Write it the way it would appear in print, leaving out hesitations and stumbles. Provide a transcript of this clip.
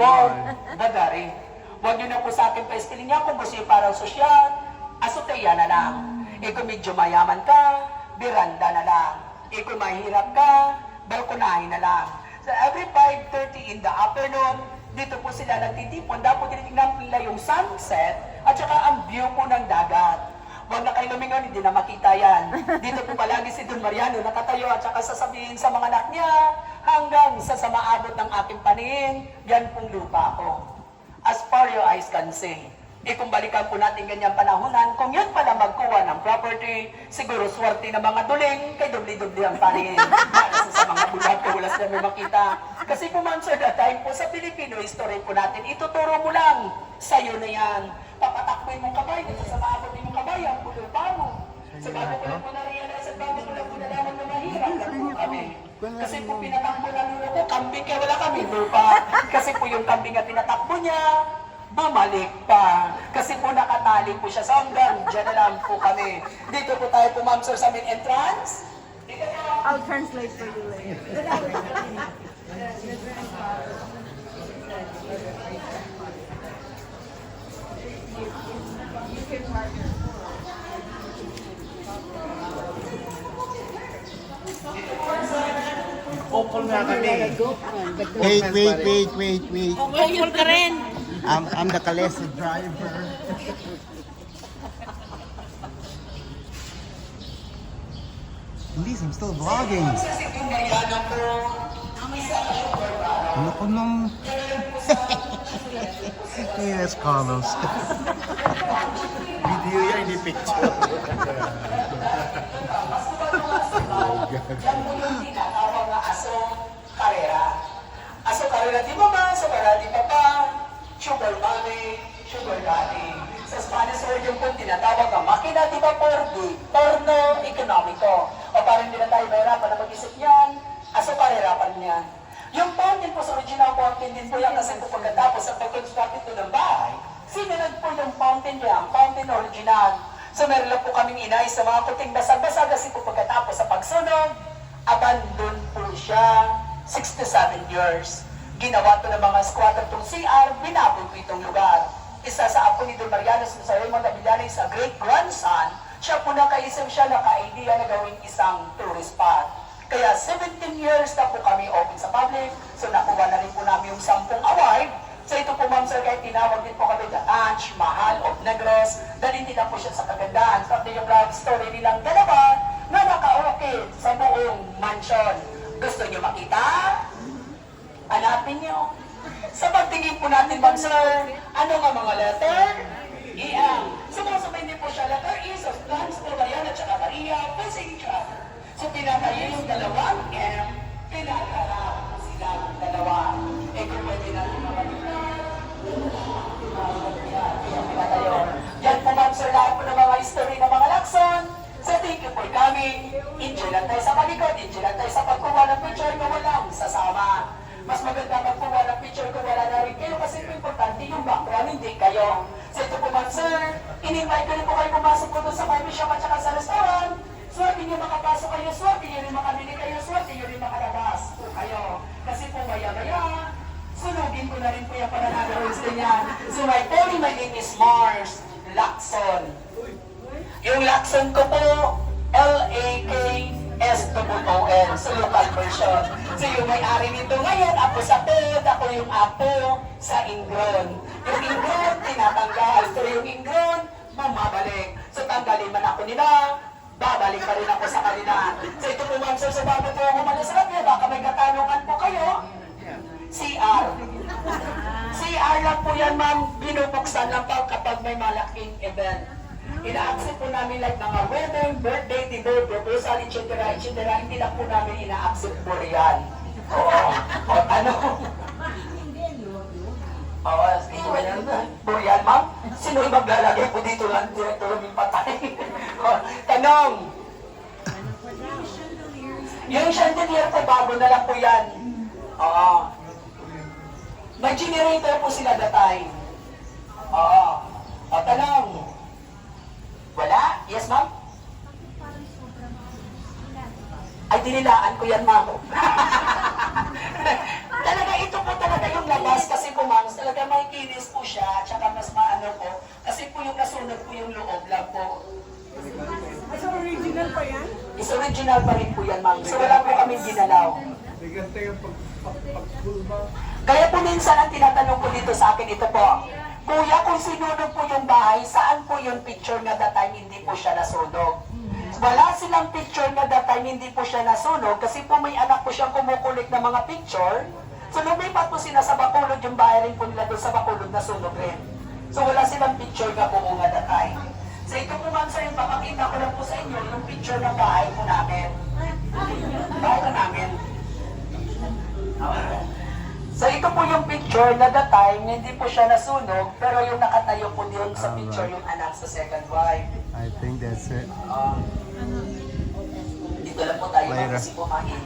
Abon, Badari. Huwag nyo na po sa akin pa-spelling niya kung gusto nyo parang sosyal, asutaya na lang. Kung medyo mayaman ka, biranda na lang. Kung mahirap ka, balkonahin na lang. So every 5:30 in the afternoon, dito po sila nagtitipon. Dapat tinitingnan nila yung sunset at saka ang view po ng dagat. Huwag na kayo lumingon, hindi na makita yan. Dito po palagi si Don Mariano nakatayo at saka sasabihin sa mga anak niya, hanggang sa maabot ng aking paningin, yan pong lupa ko. As far your eyes can see. Kung balikan po natin ganyang panahonan, kung yun pala magkuha ng property, siguro swerte na mga duling, kay dubli-dubli ang paningin. Sa mga bulag ko, wala sila may makita. Kasi po ma'am sir, that time po sa Filipino history po natin, ituturo mo lang, sa'yo na yan. Papatakboy mong kabay, dito sa maabot mong kabay, ang lupa mo. So bago ko lang po na-realize at bago ko lang po nalaman na mahirap na po kami. Kasi po pinatakbo na lulo ko, kambing, kaya wala kami lupa. Kasi po yung kambing na tinatakbo niya, bumalik pa. Kasi po nakatali po siya sa hanggang, dyan na lang po kami. Dito po tayo po ma'am sir sa main entrance. Dito po. I'll translate for you later. Opol nga kami. Wait. Opol ka rin. I'm the Kalesa driver. Please, I'm still vlogging. Ano ko nung... Yes, Carlos. Video yan, hindi picture. Tinatawag na aso karera. Aso karera di mama, aso karera di papa, sugar mommy, sugar daddy. Sa Spanish word yung po tinatawag na makina di vapor di torno economico. O parang hindi na tayo mahirapan na mag-isip yan, aso karera pa rin yan. Yung fountain po sa original fountain din po yan kasi po pagkatapos sa pag-construct ito ng bahay, sinunod po yung fountain niya, ang fountain original. So meron lang po kaming inay sa mga kuting basag-basag kasi po pagkatapos sa pagsunog, abandon po siya 67 years. Ginawa to ng mga squatter itong CR, binabog po itong lugar. Isa sa apo ni Don Mariano sa Raymond Avilanes sa great-grandson, siya po nakaisip siya, naka-idea na gawing isang tourist spot. Kaya 17 years na po kami open sa public, so nakuha na rin po namin yung 10 award. So ito po ma'am sir, kahit tinawag din po kami the Taj Mahal of Negros, dahil hindi na po siya sa kagandahan. Pati yung love story nilang dalawa na naka-okay sa buong mansion. Gusto niyo makita? Hanapin niyo. Sa pagtingin po natin ma'am sir, ano nga mga letter? E-M. Sumasabay din po siya letter E sa plans po Marian at saka Maria, pasensya. So pinatayo yung dalawang M, pinatara po sila dalawa. Kung pwede natin yan po ma'am sir, lahat po ng mga history ng mga lakson. So thank you for coming. Enjoy lang tayo sa palikod, enjoy lang tayo sa pagkuha ng picture na walang sasama. Mas maganda magkuha ng picture kung wala na rin kayo kasi po importante yung background, hindi kayo. So ito po ma'am sir, in-invite ko rin po kayo pumasok po doon sa coffee shop at saka sa restaurant. Swerte nyo makapasok kayo, swerte nyo rin makabili kayo, swerte nyo rin makalabas po kayo. Kasi po maya-maya, sunugin ko na rin po yung pananagaroons din yan. So my name is Mars Lacson. Yung Lacson ko po, L-A-K-S-O-O-N, so local version. So yung may-ari nito ngayon, ako sa Ted, ako yung apo sa Ingron. Yung Ingron, tinatanggal. So yung Ingron, bumabalik. So tanggalin man ako nila, babalik pa rin ako sa kanila. So ito po ma'am sir, so bago po ako malasarap niya, baka may katanungan po kayo. CR. CR lang po yan ma'am, binubuksan lang po kapag may malaking event. Ina-accept po namin like mga wedding, birthday, dinner, proposal, etc. Hindi lang po namin ina-accept po riyan. Oo. O ano? Oo, Burial ma'am? Sino yung maglalagay po dito lang? Direktor yung patay. Tanong. Yung chandelier po, bago na lang po yan. Oo. May generator po sila that time. Oo. O, tanong. Wala? Yes, ma'am? Ay, dinilaan ko yan, ma'am. Talaga, ito po talaga yung labas kasi po, ma'am. po. As original pa yan? Is original pa rin po yan, ma'am. So wala po kami ginalaw. Kaya po minsan ang tinatanong ko dito sa akin ito po, Kuya, kung sinunog po yung bahay, saan po yung picture nga that time hindi po siya nasunog? Wala silang picture nga that time hindi po siya nasunog kasi po may anak po siyang kumukulik ng mga picture. So lumipat po sila sa Bacolod, yung bahay rin po nila doon sa Bacolod nasunog rin. So wala silang picture nga po nga that time. So ito po ma'am sir, papakita ko lang po sa inyo yung picture ng bahay po namin. Bahay po namin. So ito po yung picture na that time, hindi po siya nasunog, pero yung nakatayo po yun sa picture yung anak sa second wife. I think that's it. Dito lang po tayo Later. kasi po mainit.